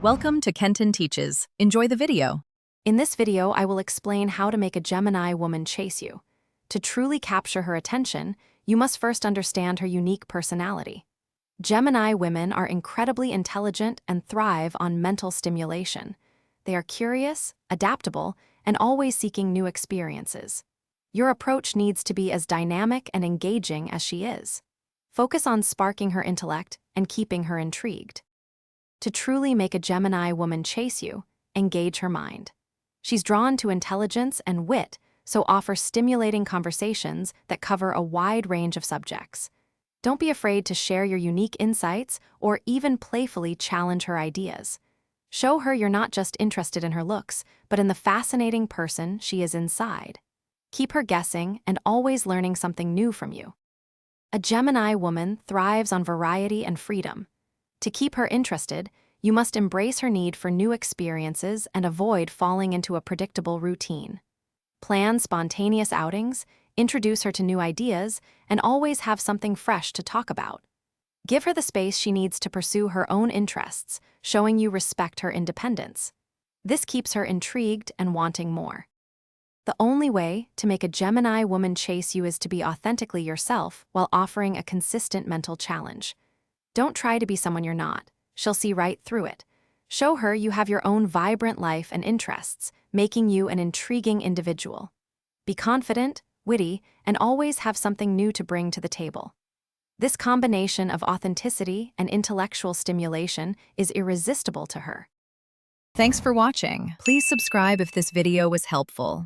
Welcome to Kenton Teaches. Enjoy the video. In this video, I will explain how to make a Gemini woman chase you. To truly capture her attention, you must first understand her unique personality. Gemini women are incredibly intelligent and thrive on mental stimulation. They are curious, adaptable, and always seeking new experiences. Your approach needs to be as dynamic and engaging as she is. Focus on sparking her intellect and keeping her intrigued. To truly make a Gemini woman chase you, engage her mind. She's drawn to intelligence and wit, so offer stimulating conversations that cover a wide range of subjects. Don't be afraid to share your unique insights or even playfully challenge her ideas. Show her you're not just interested in her looks, but in the fascinating person she is inside. Keep her guessing and always learning something new from you. A Gemini woman thrives on variety and freedom. To keep her interested, you must embrace her need for new experiences and avoid falling into a predictable routine. Plan spontaneous outings, introduce her to new ideas, and always have something fresh to talk about. Give her the space she needs to pursue her own interests, showing you respect her independence. This keeps her intrigued and wanting more. The only way to make a Gemini woman chase you is to be authentically yourself while offering a consistent mental challenge. Don't try to be someone you're not. She'll see right through it. Show her you have your own vibrant life and interests, making you an intriguing individual. Be confident, witty, and always have something new to bring to the table. This combination of authenticity and intellectual stimulation is irresistible to her. Thanks for watching. Please subscribe if this video was helpful.